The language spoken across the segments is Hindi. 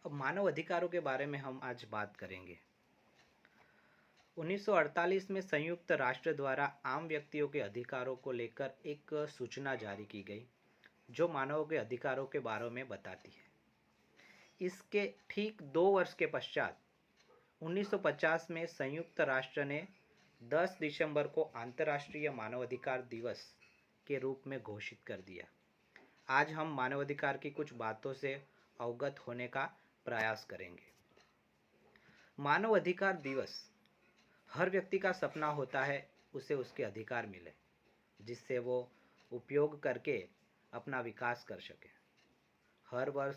अब मानव अधिकारों के बारे में हम आज बात करेंगे। 1948 में संयुक्त राष्ट्र द्वारा आम व्यक्तियों के अधिकारों को लेकर एक सूचना जारी की गई, जो मानव के अधिकारों के बारे में बताती है। इसके ठीक 2 वर्ष के पश्चात 1950 में संयुक्त राष्ट्र ने 10 दिसंबर को अंतर्राष्ट्रीय मानवाधिकार दिवस के रूप में घोषित कर दिया। आज हम मानवाधिकार की कुछ बातों से अवगत होने का प्रयास करेंगे। मानव अधिकार दिवस हर व्यक्ति का सपना होता है उसे उसके अधिकार मिले, जिससे वो उपयोग करके अपना विकास कर सके। हर वर्ष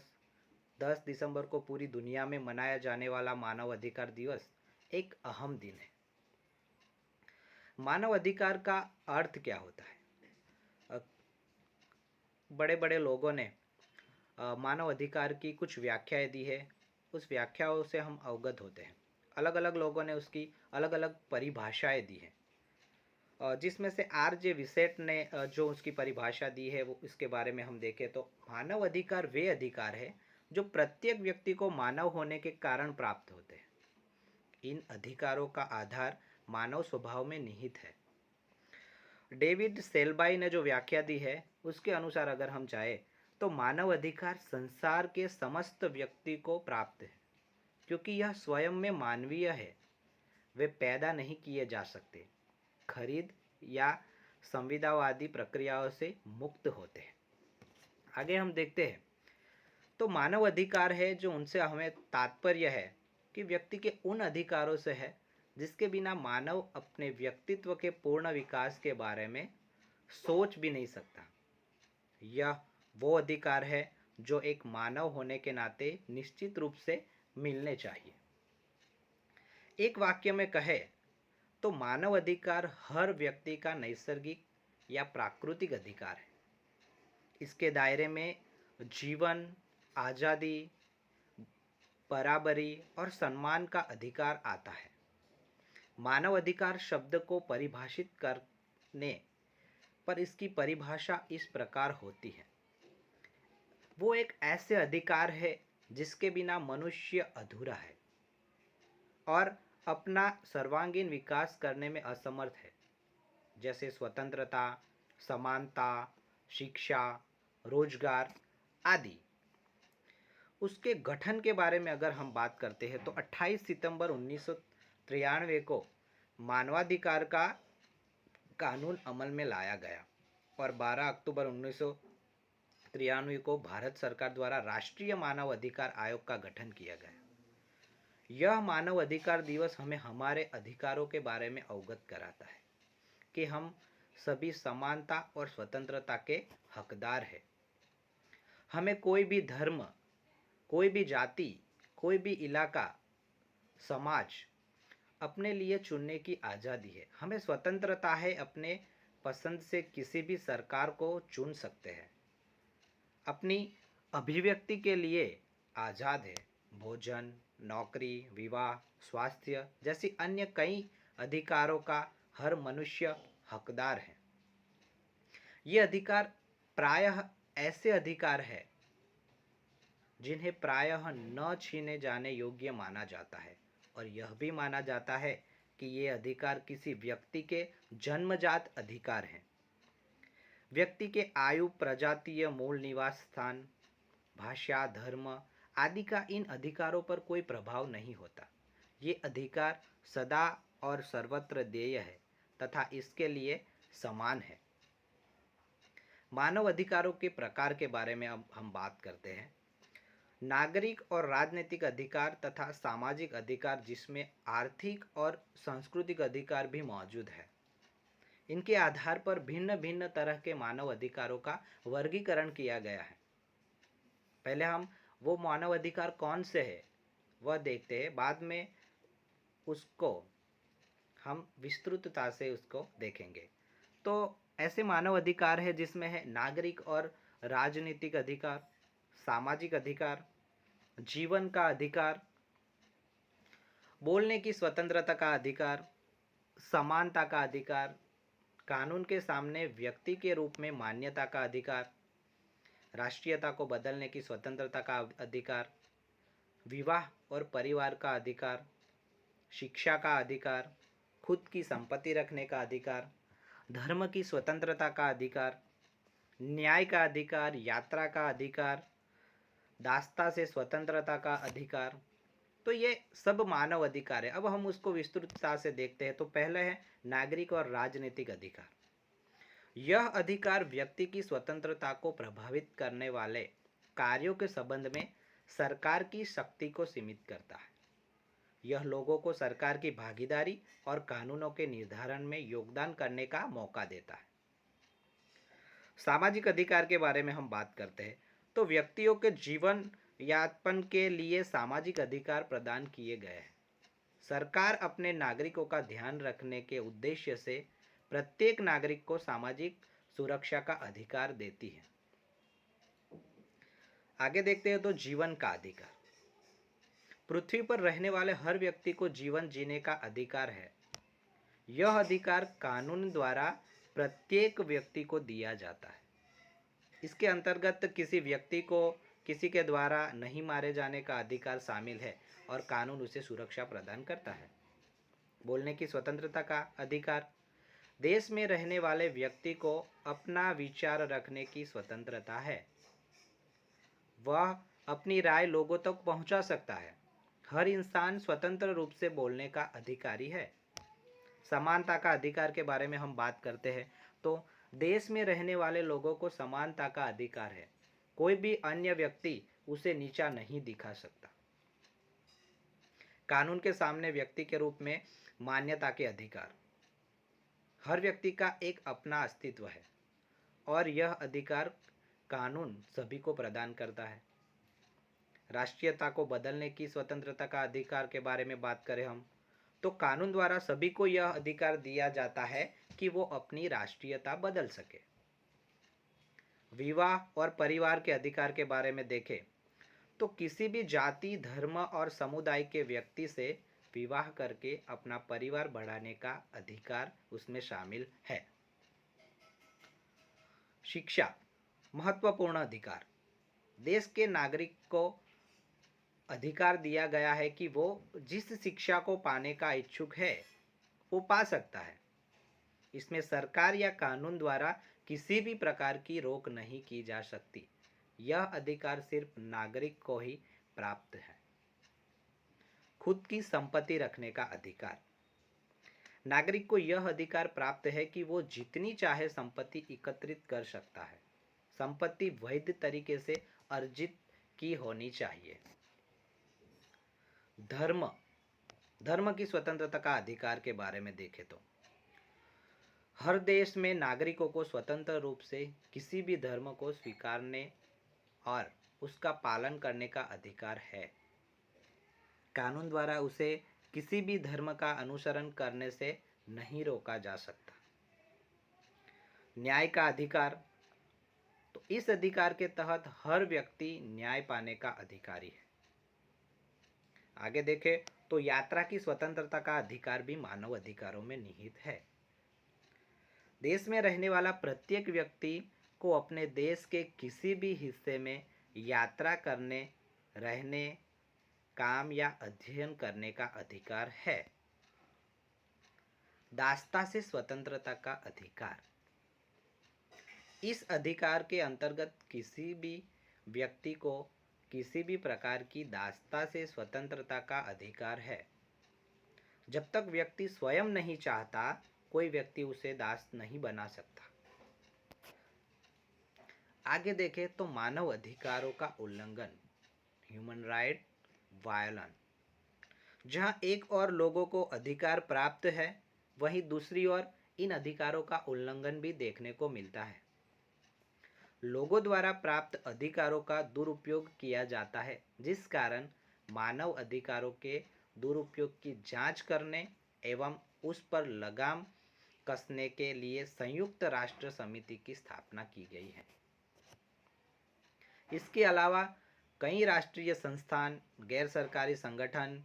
10 दिसंबर को पूरी दुनिया में मनाया जाने वाला मानव अधिकार दिवस एक अहम दिन है। मानव अधिकार का अर्थ क्या होता है? बड़े बड़े लोगों ने मानव अधिकार की कुछ व्याख्याएं दी है। उस व्याख्याओं से हम अवगत होते हैं। अलग अलग लोगों ने उसकी अलग अलग परिभाषाएं दी हैं, जिसमें से आर जे विसेट ने जो उसकी परिभाषा दी है वो इसके बारे में हम देखें तो मानव अधिकार वे अधिकार है जो प्रत्येक व्यक्ति को मानव होने के कारण प्राप्त होते हैं। इन अधिकारों का आधार मानव स्वभाव में निहित है। डेविड सेलबाई ने जो व्याख्या दी है उसके अनुसार अगर हम चाहे तो मानव अधिकार संसार के समस्त व्यक्ति को प्राप्त है, क्योंकि यह स्वयं में मानवीय है। वे पैदा नहीं किए जा सकते, खरीद या संविदावादी प्रक्रियाओं से मुक्त होते हैं। आगे हम देखते हैं तो मानव अधिकार है जो उनसे हमें तात्पर्य है कि व्यक्ति के उन अधिकारों से है जिसके बिना मानव अपने व्यक्तित्व के पूर्ण विकास के बारे में सोच भी नहीं सकता। यह वो अधिकार है जो एक मानव होने के नाते निश्चित रूप से मिलने चाहिए। एक वाक्य में कहे तो मानव अधिकार हर व्यक्ति का नैसर्गिक या प्राकृतिक अधिकार है। इसके दायरे में जीवन, आज़ादी, बराबरी और सम्मान का अधिकार आता है। मानव अधिकार शब्द को परिभाषित करने पर इसकी परिभाषा इस प्रकार होती है। वो एक ऐसे अधिकार है जिसके बिना मनुष्य अधूरा है और अपना सर्वांगीण विकास करने में असमर्थ है, जैसे स्वतंत्रता, समानता, शिक्षा, रोजगार आदि। उसके गठन के बारे में अगर हम बात करते हैं तो 28 सितंबर 1993 को मानवाधिकार का कानून अमल में लाया गया और 12 अक्टूबर 1993 को भारत सरकार द्वारा राष्ट्रीय मानव अधिकार आयोग का गठन किया गया। यह मानव अधिकार दिवस हमें हमारे अधिकारों के बारे में अवगत कराता है कि हम सभी समानता और स्वतंत्रता के हकदार हैं। हमें कोई भी धर्म, कोई भी जाति, कोई भी इलाका, समाज अपने लिए चुनने की आज़ादी है। हमें स्वतंत्रता है, अपने पसंद से किसी भी सरकार को चुन सकते हैं। अपनी अभिव्यक्ति के लिए आज़ाद है। भोजन, नौकरी, विवाह, स्वास्थ्य जैसी अन्य कई अधिकारों का हर मनुष्य हकदार है। ये अधिकार प्रायः ऐसे अधिकार है जिन्हें प्रायः न छीने जाने योग्य माना जाता है और यह भी माना जाता है कि ये अधिकार किसी व्यक्ति के जन्मजात अधिकार हैं। व्यक्ति के आयु, प्रजातीय, मूल निवास स्थान, भाषा, धर्म आदि का इन अधिकारों पर कोई प्रभाव नहीं होता। ये अधिकार सदा और सर्वत्र देय है तथा इसके लिए समान है। मानव अधिकारों के प्रकार के बारे में अब हम बात करते हैं। नागरिक और राजनीतिक अधिकार तथा सामाजिक अधिकार, जिसमें आर्थिक और सांस्कृतिक अधिकार भी मौजूद है। इनके आधार पर भिन्न भिन्न तरह के मानव अधिकारों का वर्गीकरण किया गया है। पहले हम वो मानव अधिकार कौन से है वह देखते हैं, बाद में उसको हम विस्तृतता से उसको देखेंगे। तो ऐसे मानव अधिकार है जिसमें है नागरिक और राजनीतिक अधिकार, सामाजिक अधिकार, जीवन का अधिकार, बोलने की स्वतंत्रता का अधिकार, समानता का अधिकार, कानून के सामने व्यक्ति के रूप में मान्यता का अधिकार, राष्ट्रीयता को बदलने की स्वतंत्रता का अधिकार, विवाह और परिवार का अधिकार, शिक्षा का अधिकार, खुद की संपत्ति रखने का अधिकार, धर्म की स्वतंत्रता का अधिकार, न्याय का अधिकार, यात्रा का अधिकार, दासता से स्वतंत्रता का अधिकार। तो ये सब मानव अधिकार है। अब हम उसको विस्तृतता से देखते हैं। तो पहले है नागरिक और राजनीतिक अधिकार। यह अधिकार व्यक्ति की स्वतंत्रता को प्रभावित करने वाले कार्यों के संबंध में सरकार की शक्ति को सीमित करता है। यह लोगों को सरकार की भागीदारी और कानूनों के निर्धारण में योगदान करने का मौका देता है। सामाजिक अधिकार के बारे में हम बात करते हैं तो व्यक्तियों के जीवन यापन के लिए सामाजिक अधिकार प्रदान किए गए हैं। सरकार अपने नागरिकों का ध्यान रखने के उद्देश्य से प्रत्येक नागरिक को सामाजिक सुरक्षा का अधिकार देती है। आगे देखते हैं तो जीवन का अधिकार। पृथ्वी पर रहने वाले हर व्यक्ति को जीवन जीने का अधिकार है। यह अधिकार कानून द्वारा प्रत्येक व्यक्ति को दिया जाता है। इसके अंतर्गत किसी व्यक्ति को किसी के द्वारा नहीं मारे जाने का अधिकार शामिल है और कानून उसे सुरक्षा प्रदान करता है। बोलने की स्वतंत्रता का अधिकार। देश में रहने वाले व्यक्ति को अपना विचार रखने की स्वतंत्रता है। वह अपनी राय लोगों तक पहुंचा सकता है। हर इंसान स्वतंत्र रूप से बोलने का अधिकारी है। समानता का अधिकार के बारे में हम बात करते हैं तो देश में रहने वाले लोगों को समानता का अधिकार है। कोई भी अन्य व्यक्ति उसे नीचा नहीं दिखा सकता। कानून के सामने व्यक्ति के रूप में मान्यता के अधिकार। हर व्यक्ति का एक अपना अस्तित्व है और यह अधिकार कानून सभी को प्रदान करता है। राष्ट्रीयता को बदलने की स्वतंत्रता का अधिकार के बारे में बात करें हम तो कानून द्वारा सभी को यह अधिकार दिया जाता है कि वो अपनी राष्ट्रीयता बदल सके। विवाह और परिवार के अधिकार के बारे में देखें तो किसी भी जाति, धर्म और समुदाय के व्यक्ति से विवाह करके अपना परिवार बढ़ाने का अधिकार उसमें शामिल है। शिक्षा महत्वपूर्ण अधिकार। देश के नागरिक को अधिकार दिया गया है कि वो जिस शिक्षा को पाने का इच्छुक है वो पा सकता है। इसमें सरकार या कानून द्वारा किसी भी प्रकार की रोक नहीं की जा सकती। यह अधिकार सिर्फ नागरिक को ही प्राप्त है। खुद की संपत्ति रखने का अधिकार। नागरिक को यह अधिकार प्राप्त है कि वो जितनी चाहे संपत्ति एकत्रित कर सकता है। संपत्ति वैध तरीके से अर्जित की होनी चाहिए। धर्म की स्वतंत्रता का अधिकार के बारे में देखें तो हर देश में नागरिकों को स्वतंत्र रूप से किसी भी धर्म को स्वीकारने और उसका पालन करने का अधिकार है। कानून द्वारा उसे किसी भी धर्म का अनुसरण करने से नहीं रोका जा सकता। न्याय का अधिकार। तो इस अधिकार के तहत हर व्यक्ति न्याय पाने का अधिकारी है। आगे देखें तो यात्रा की स्वतंत्रता का अधिकार भी मानव अधिकारों में निहित है। देश में रहने वाला प्रत्येक व्यक्ति को अपने देश के किसी भी हिस्से में यात्रा करने, रहने, काम या अध्ययन करने का अधिकार है। दासता से स्वतंत्रता का अधिकार। इस अधिकार के अंतर्गत किसी भी व्यक्ति को किसी भी प्रकार की दासता से स्वतंत्रता का अधिकार है। जब तक व्यक्ति स्वयं नहीं चाहता, कोई व्यक्ति उसे दास नहीं बना सकता। आगे देखें तो मानव अधिकारों का उल्लंघन, ह्यूमन राइट वायलेंस। जहां एक और लोगों को अधिकार प्राप्त है, वहीं दूसरी ओर इन अधिकारों का उल्लंघन भी देखने को मिलता है। लोगों द्वारा प्राप्त अधिकारों का दुरुपयोग किया जाता है, जिस कारण मानव अधिकारों के दुरुपयोग की जांच करने एवं उस पर लगाम कसने के लिए संयुक्त राष्ट्र समिति की स्थापना की गई है। इसके अलावा कई राष्ट्रीय संस्थान, गैर सरकारी संगठन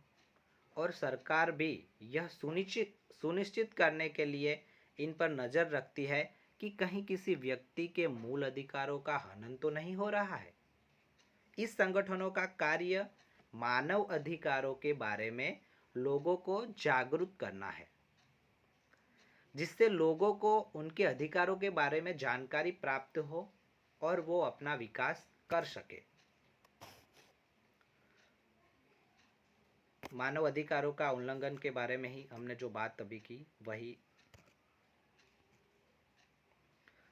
और सरकार भी यह सुनिश्चित करने के लिए इन पर नज़र रखती है कि कहीं किसी व्यक्ति के मूल अधिकारों का हनन तो नहीं हो रहा है। इस संगठनों का कार्य मानव अधिकारों के बारे में लोगों को जागरूक करना है, जिससे लोगों को उनके अधिकारों के बारे में जानकारी प्राप्त हो और वो अपना विकास कर सके। मानव अधिकारों का उल्लंघन के बारे में ही हमने जो बात अभी की, वही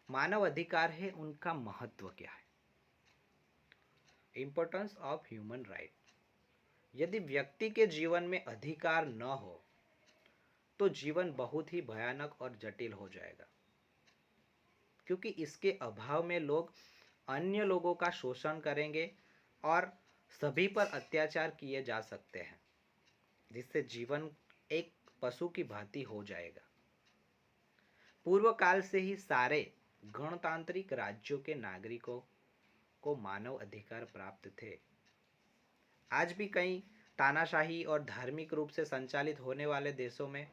मानव अधिकार है, उनका महत्व क्या है। Importance of human right. यदि व्यक्ति के जीवन में अधिकार न हो तो जीवन बहुत ही भयानक और जटिल हो जाएगा, क्योंकि इसके अभाव में लोग अन्य लोगों का शोषण करेंगे और सभी पर अत्याचार किए जा सकते हैं, जिससे जीवन एक पशु की भांति हो जाएगा। पूर्व काल से ही सारे गणतांत्रिक राज्यों के नागरिकों को मानव अधिकार प्राप्त थे। आज भी कई तानाशाही और धार्मिक रूप से संचालित होने वाले देशों में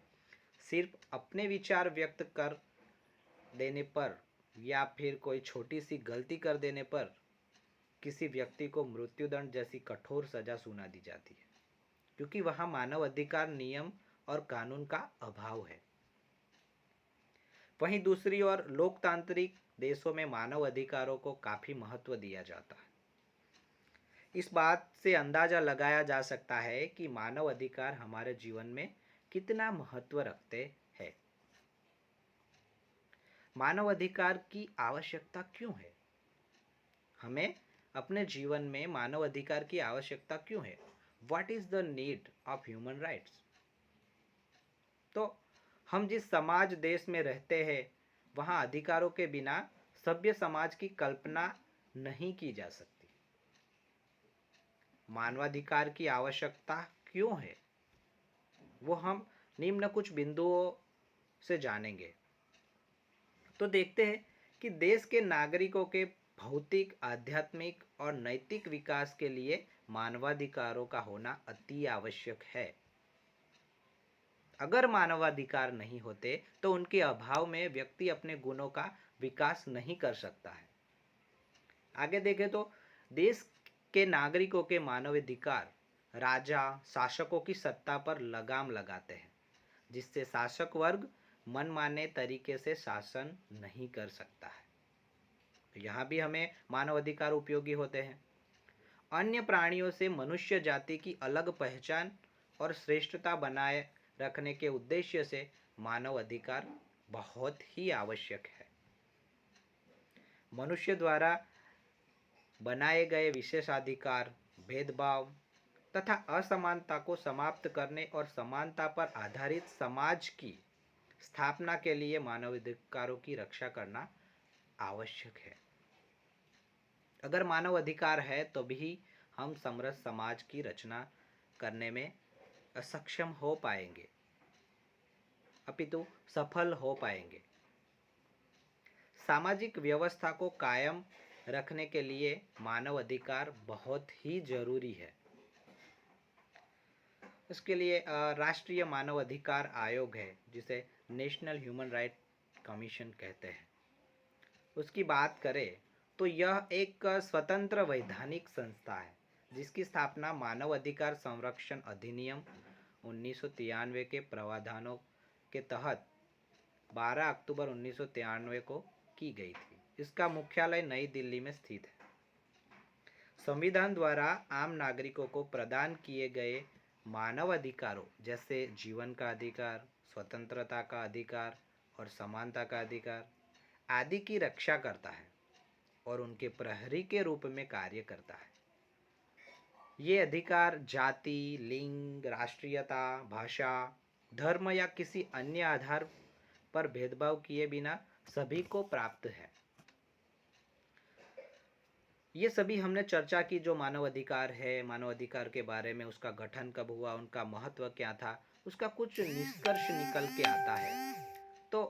सिर्फ अपने विचार व्यक्त कर देने पर या फिर कोई छोटी सी गलती कर देने पर किसी व्यक्ति को मृत्युदंड जैसी कठोर सजा सुना दी जाती है, क्योंकि वहाँ मानव अधिकार नियम और कानून का अभाव है। वहीं दूसरी ओर लोकतांत्रिक देशों में मानव अधिकारों को काफी महत्व दिया जाता है। इस बात से अंदाजा लगाया जा सकता है कि मानव अधिकार हमारे जीवन में कितना महत्व रखते हैं। मानव अधिकार की आवश्यकता क्यों है? हमें अपने जीवन में मानव अधिकार की आवश्यकता क्यों है? What is the need of human rights? तो हम जिस समाज देश में रहते हैं, वहाँ अधिकारों के बिना सभ्य समाज की कल्पना नहीं की जा सकती। मानवाधिकार की आवश्यकता क्यों है, वो हम निम्न कुछ बिंदुओं से जानेंगे। तो देखते हैं कि देश के नागरिकों के भौतिक, आध्यात्मिक और नैतिक विकास के लिए मानवाधिकारों का होना अति आवश्यक है। अगर मानवाधिकार नहीं होते तो उनके अभाव में व्यक्ति अपने गुणों का विकास नहीं कर सकता है। आगे देखें तो देश के नागरिकों के मानवाधिकार राजा, शासकों की सत्ता पर लगाम लगाते हैं, जिससे शासक वर्ग मनमाने तरीके से शासन नहीं कर सकता है। तो यहाँ भी हमें मानवाधिकार उपयोगी होते हैं। अन्य प्राणियों से मनुष्य जाति की अलग पहचान और श्रेष्ठता बनाए रखने के उद्देश्य से मानव अधिकार बहुत ही आवश्यक है। मनुष्य द्वारा बनाए गए विशेषाधिकार, भेदभाव तथा असमानता को समाप्त करने और समानता पर आधारित समाज की स्थापना के लिए मानवाधिकारों की रक्षा करना आवश्यक है। अगर मानव अधिकार है तो भी हम समृद्ध समाज की रचना करने में असक्षम हो पाएंगे, अपितु सफल हो पाएंगे। सामाजिक व्यवस्था को कायम रखने के लिए मानव अधिकार बहुत ही जरूरी है। इसके लिए राष्ट्रीय मानव अधिकार आयोग है, जिसे नेशनल ह्यूमन राइट कमीशन कहते हैं। उसकी बात करें तो यह एक स्वतंत्र वैधानिक संस्था है, जिसकी स्थापना मानव अधिकार संरक्षण अधिनियम 1993 के प्रावधानों के तहत 12 अक्टूबर 1993 को की गई थी। इसका मुख्यालय नई दिल्ली में स्थित है। संविधान द्वारा आम नागरिकों को प्रदान किए गए मानव अधिकारों जैसे जीवन का अधिकार, स्वतंत्रता का अधिकार और समानता का अधिकार आदि की रक्षा करता है और उनके प्रहरी के रूप में कार्य करता है। ये अधिकार जाति, लिंग, राष्ट्रीयता, भाषा, धर्म या किसी अन्य आधार पर भेदभाव किए बिना सभी को प्राप्त है। ये सभी हमने चर्चा की जो मानव अधिकार है, मानव अधिकार के बारे में, उसका गठन कब हुआ, उनका महत्व क्या था, उसका कुछ निष्कर्ष निकल के आता है। तो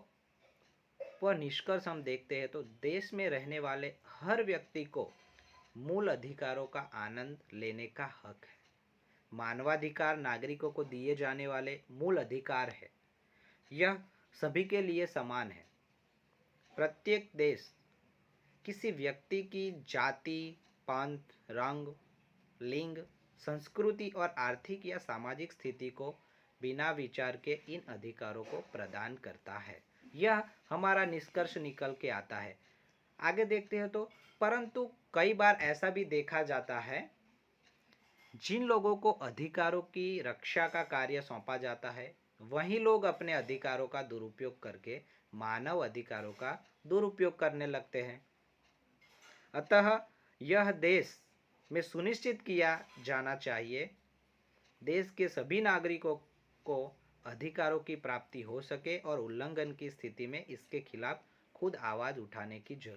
वह निष्कर्ष हम देखते हैं तो देश में रहने वाले हर व्यक्ति को मूल अधिकारों का आनंद लेने का हक है। मानवाधिकार नागरिकों को दिए जाने वाले मूल अधिकार है। यह सभी के लिए समान है। प्रत्येक देश किसी व्यक्ति की जाति, पंथ, रंग, लिंग संस्कृति और आर्थिक या सामाजिक स्थिति को बिना विचार के इन अधिकारों को प्रदान करता है। यह हमारा निष्कर्ष निकल के आता है। आगे देखते हैं तो परंतु कई बार ऐसा भी देखा जाता है जिन लोगों को अधिकारों की रक्षा का कार्य सौंपा जाता है वही लोग अपने अधिकारों का दुरुपयोग करके मानव अधिकारों का दुरुपयोग करने लगते हैं। अतः यह देश में सुनिश्चित किया जाना चाहिए देश के सभी नागरिकों को अधिकारों की प्राप्ति हो सके और उल्लंघन की स्थिति में इसके खिलाफ खुद आवाज उठाने की जरूरत